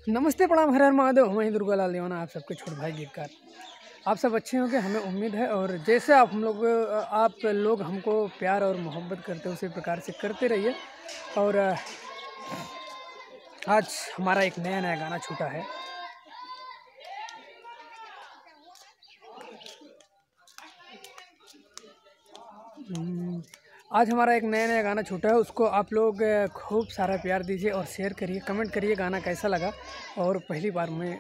नमस्ते प्रणाम हर हर महादेव। मैं दुर्गा लाल दीवाना, आप सबके छोटे भाई गीतकार। आप सब अच्छे होंगे, हमें उम्मीद है। और जैसे आप लोग हमको प्यार और मोहब्बत करते हो उसी प्रकार से करते रहिए। और आज हमारा एक नया गाना छूटा है। आज हमारा एक नया गाना छूटा है, उसको आप लोग खूब सारा प्यार दीजिए और शेयर करिए, कमेंट करिए गाना कैसा लगा। और पहली बार मैं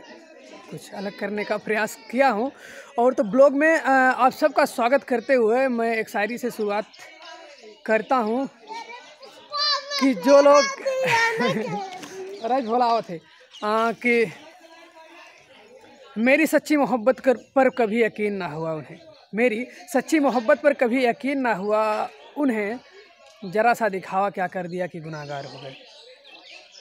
कुछ अलग करने का प्रयास किया हूँ। और तो ब्लॉग में आप सबका स्वागत करते हुए मैं एक शायरी से शुरुआत करता हूँ कि जो लोग राज भोलाव थे कि मेरी सच्ची मोहब्बत पर कभी यकीन ना हुआ उन्हें, मेरी सच्ची मोहब्बत पर कभी यकीन ना हुआ उन्हें, ज़रा सा दिखावा क्या कर दिया कि गुनाहगार हो गए।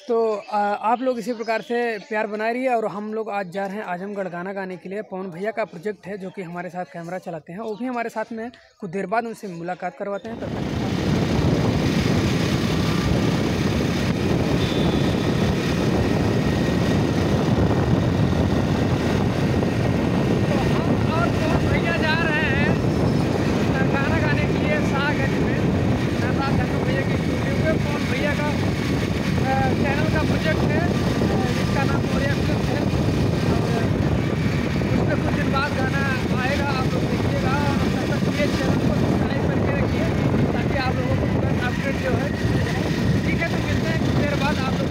तो आप लोग इसी प्रकार से प्यार बनाए रहिए। और हम लोग आज जा रहे हैं आजमगढ़ गाना गाने के लिए। पवन भैया का प्रोजेक्ट है जो कि हमारे साथ कैमरा चलाते हैं, वो भी हमारे साथ में कुछ देर बाद उनसे मुलाकात करवाते हैं। तब तक चैनल का प्रोजेक्ट है जिसका नाम मोरिया फिल्म है। और उस पर कुछ दिन बाद गाना आएगा, आप लोग देखिएगा। और तब तक ये चैनल को सब्सक्राइब करके रखिए ताकि आप लोगों को तुरंत अपडेट जो है। ठीक है, तो मिलते हैं कुछ देर बाद आप लोग।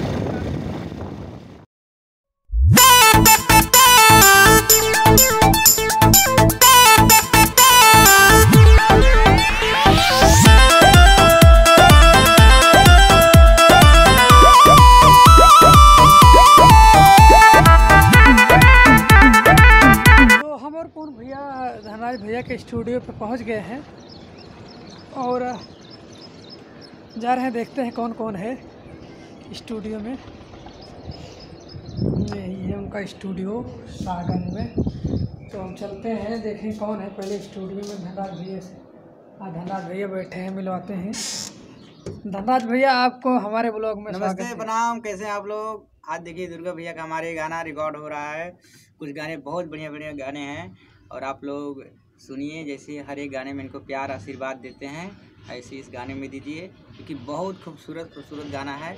धनराज भैया के स्टूडियो पे पहुंच गए हैं और जा रहे हैं, देखते हैं कौन कौन है स्टूडियो में। यही है उनका स्टूडियो शाहगंज में। तो हम चलते हैं, देखें कौन है पहले स्टूडियो में। धनराज भैया से धनराज भैया बैठे हैं, मिलवाते हैं। धनराज भैया, आपको हमारे ब्लॉग में नमस्ते, प्रणाम। कैसे हैं आप लोग? आज देखिए दुर्गा भैया का हमारे गाना रिकॉर्ड हो रहा है। कुछ गाने बहुत बढ़िया बढ़िया गाने हैं और आप लोग सुनिए। जैसे हर एक गाने में इनको प्यार आशीर्वाद देते हैं, ऐसे इस गाने में दीजिए, क्योंकि बहुत खूबसूरत गाना है।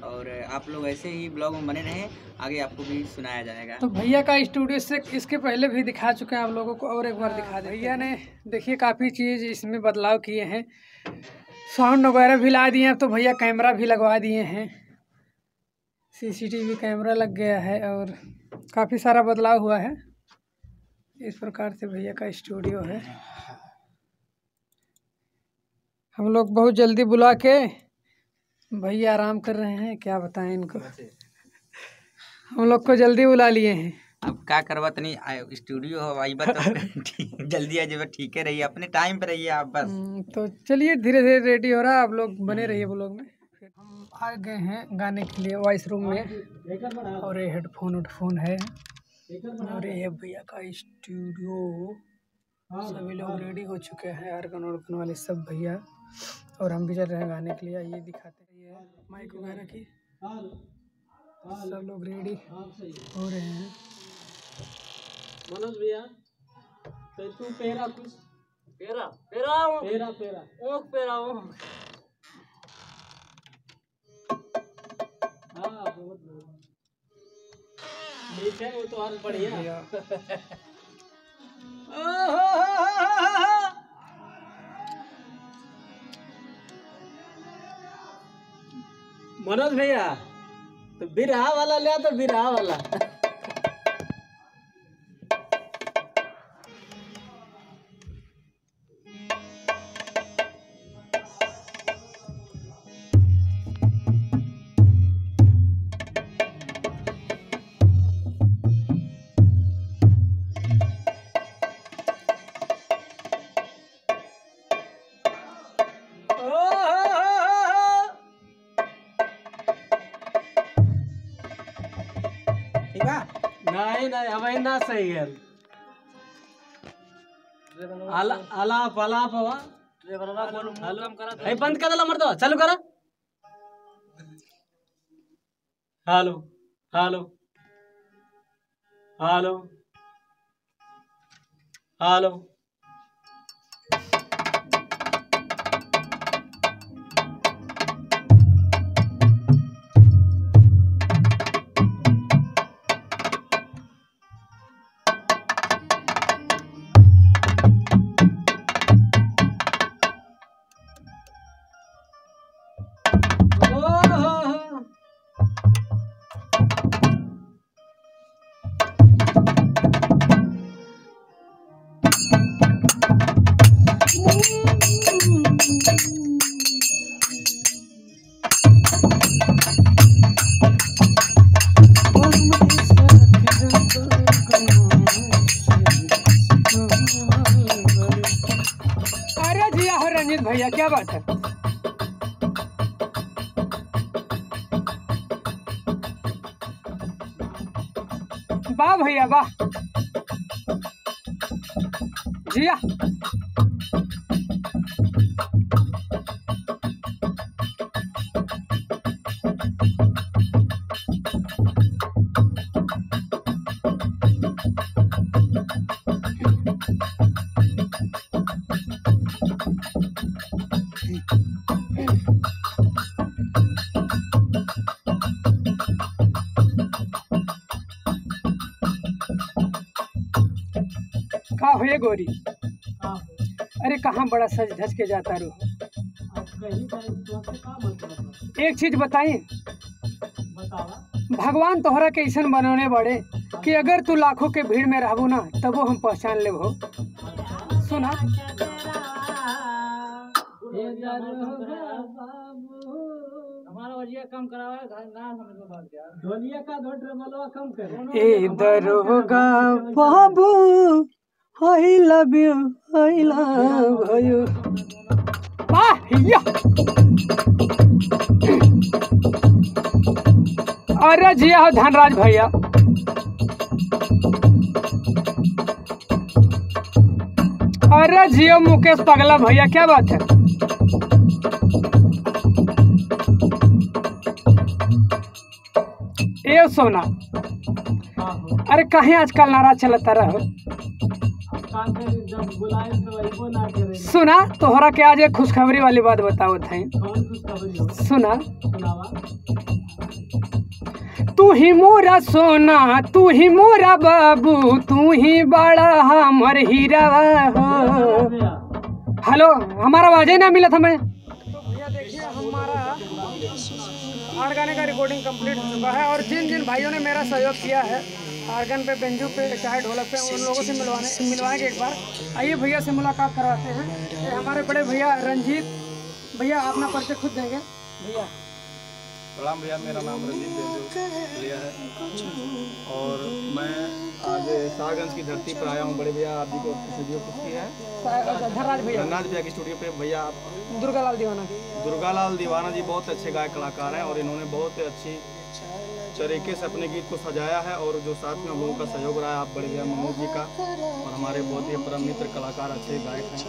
और आप लोग ऐसे ही ब्लॉग में बने रहें, आगे आपको भी सुनाया जाएगा। तो भैया का स्टूडियो से इसके पहले भी दिखा चुके हैं आप लोगों को, और एक बार दिखा दें। भैया ने देखिए काफ़ी चीज़ इसमें बदलाव किए हैं, साउंड वगैरह भी ला दिए हैं। तो भैया कैमरा भी लगवा दिए हैं, CCTV कैमरा लग गया है और काफ़ी सारा बदलाव हुआ है। इस प्रकार से भैया का स्टूडियो है। हम लोग बहुत जल्दी बुला के, भैया आराम कर रहे हैं, क्या बताएं इनको। हम लोग को जल्दी बुला लिए हैं। अब क्या करवा, तनी स्टूडियो हो आई बस जल्दी आ जाए, ठीक है। रहिए अपने टाइम पे, रहिए आप बस। तो चलिए, धीरे धीरे रेडी हो रहा है, आप लोग बने रहिए ब्लॉग में। फिर हम आ गए हैं गाने के लिए वॉइस रूम में। और ये हेडफोन है और ये है भैया का स्टूडियो। सभी लोग रेडी हो चुके हैं, आर्गन वार्गन वाले सब भैया। और हम भी चल रहे हैं गाने के लिए। ये दिखाते हैं, ये माइक वगैरह की सब लोग रेडी हो रहे हैं। मनोज भैया, तो तू पेरा कुछ पेरा पेरा पेरा पेरा ओक पेरा ओ। हाँ, बहुत ठीक है, वो तो और बढ़िया। मनोज भैया, तो बिरहा वाला लिया, तो बिरहा वाला। नहीं नहीं, हमें ना सही है। आलाप आलाप हवा बंद कर, मर दो, चालू करा। Hello hello hello hello. अरे जिया हो रंजीत भैया, क्या बात है। वाह भैया वाह, जिया। का हुए गोरी, अरे कहाँ बड़ा सज धज के जाता रू। एक चीज बताई, भगवान तोहरा के ऐसन बनौने बड़े कि अगर तू लाखों के भीड़ में रहबू ना तबो हम पहचान लेब हो। सुना, हमारा वजिया कम करावा, ना समझ में बात यार। ढोलिया का धोट रमलवा कम कर। ए दरोगा बाबू, I love you, I love you। वाह या, अरे जिया हो धनराज भैया। अरे जियो मुकेश पगला भैया, क्या बात है। ए सोना, अरे कहीं आजकल नाराज चलता रहो। सुना, तोहरा के आज एक खुशखबरी वाली बात बताओ थे। सुना, तू ही मोरा सोना, तू ही मोरा बाबू, तू ही बड़ा हमर हीरा हो। हेलो, हमारा आवाज ही ना मिला था मैं। तो भैया देखिए, हमारा 8 गाने का रिकॉर्डिंग कंप्लीट हो चुका है और जिन जिन भाइयों ने मेरा सहयोग किया है आर्गन पे, बेंजू पे, चाहे ढोलक पे, उन लोगों से मिलवाएंगे एक बार। आइए भैया से मुलाकात करवाते हैं। ये हमारे बड़े भैया रंजीत भैया, अपना परिचय खुद देंगे भैया। प्रणाम भैया, मेरा नाम रंजीत बेंजू है और मैं आज शाहगंज की धरती पर आया हूँ। बड़े भैया आप जी को स्टूडियो किसकी है? धनराज भैया, धनराज भैया की स्टूडियो पे। भैया आप दुर्गालाल दीवाना, दुर्गालाल दीवाना जी बहुत अच्छे गायक कलाकार हैं और इन्होंने बहुत अच्छी तरीके से अपने गीत को सजाया है और जो साथ में हम लोगों का सहयोग रहा है आप बड़े भैया मनोज जी का और हमारे बहुत ही परम मित्र कलाकार अच्छे गायक हैं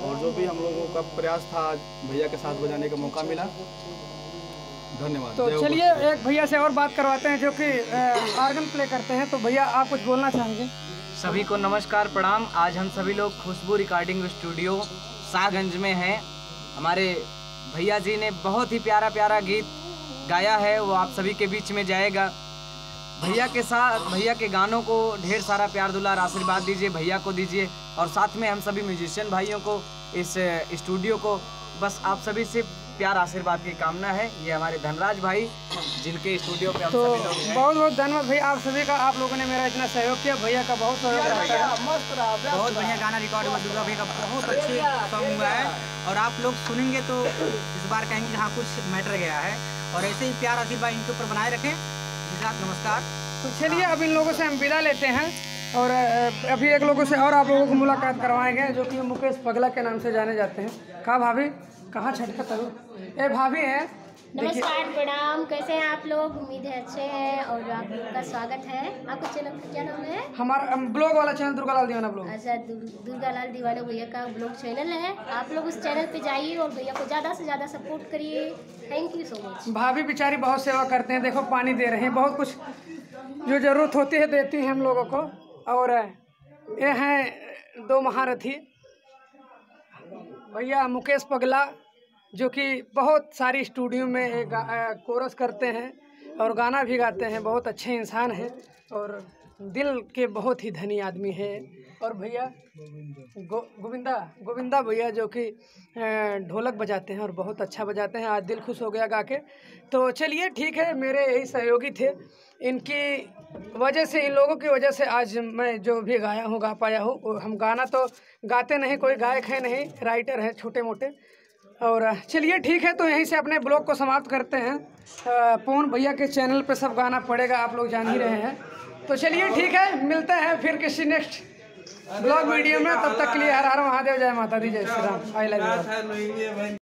और जो भी हम लोगों का प्रयास था आज भैया के साथ बजाने का मौका मिला। धन्यवाद। तो चलिए एक भैया से और बात करवाते हैं जो कि आर्गन प्ले करते हैं। तो भैया आप कुछ बोलना चाहेंगे? सभी को नमस्कार प्रणाम। आज हम सभी लोग खुशबू रिकॉर्डिंग स्टूडियो शाहगंज में हैं। हमारे भैया जी ने बहुत ही प्यारा प्यारा गीत गाया है, वो आप सभी के बीच में जाएगा। भैया के साथ, भैया के गानों को ढेर सारा प्यार दुलार आशीर्वाद दीजिए, भैया को दीजिए और साथ में हम सभी म्यूजिशियन भाइयों को, इस स्टूडियो को बस आप सभी से प्यार आशीर्वाद की कामना है। ये हमारे धनराज भाई जिनके स्टूडियो पे हम तो सभी लोग हैं। बहुत बहुत धन्यवाद भैया आप सभी का, आप लोगों ने मेरा इतना सहयोग किया। भैया का बहुत सहयोग रहा है। बहुत बढ़िया गाना रिकॉर्ड हुआ, दुर्गा भैया का बहुत अच्छे सॉन्ग हुआ है और आप लोग सुनेंगे तो इस बार कहेंगे कि हाँ कुछ मैटर गया है और ऐसे ही प्यार आशीर्वाद इनके ऊपर बनाए रखें। नमस्कार। तो चलिए अब इन लोगों से हम विदा लेते हैं और अभी एक लोगों से और आप लोगों को मुलाकात करवाएंगे जो कि मुकेश पगला के नाम से जाने जाते हैं। कहाँ भाभी, कहाँ छटका तरू? ए भाभी है, नमस्कार, प्रणाम। कैसे हैं आप लोग? उम्मीद है अच्छे हैं और आप लोग का स्वागत है। आपका चैनल का क्या नाम है? हमारा ब्लॉग वाला चैनल दुर्गालाल दीवाना ब्लॉग। अच्छा, दुर्गालाल दीवाना भैया का ब्लॉग चैनल है। आप लोग उस चैनल पे जाइए और भैया को ज़्यादा से ज़्यादा सपोर्ट करिए। Thank you so much. भाभी बेचारी बहुत सेवा करते हैं, देखो पानी दे रहे हैं, बहुत कुछ जो ज़रूरत होती है देती हैं हम लोगों को। और ये हैं 2 महारथी भैया मुकेश पगला, जो कि बहुत सारी स्टूडियो में कोरस करते हैं और गाना भी गाते हैं। बहुत अच्छे इंसान हैं और दिल के बहुत ही धनी आदमी है। और भैया गोविंदा भैया, जो कि ढोलक बजाते हैं और बहुत अच्छा बजाते हैं। आज दिल खुश हो गया गा के। तो चलिए ठीक है, मेरे यही सहयोगी थे, इनकी वजह से, इन लोगों की वजह से आज मैं जो भी गाया हूँ, गा पाया हूँ। हम गाना तो गाते नहीं, कोई गायक है नहीं, राइटर है छोटे मोटे। और चलिए ठीक है, तो यहीं से अपने ब्लॉग को समाप्त करते हैं। पवन भैया के चैनल पे सब गाना पड़ेगा, आप लोग जान ही रहे हैं। तो चलिए ठीक है, मिलते हैं फिर किसी नेक्स्ट ब्लॉग वीडियो में। तब तक के लिए हर हर महादेव, जय माता दी, जय Shri Ram. I love you.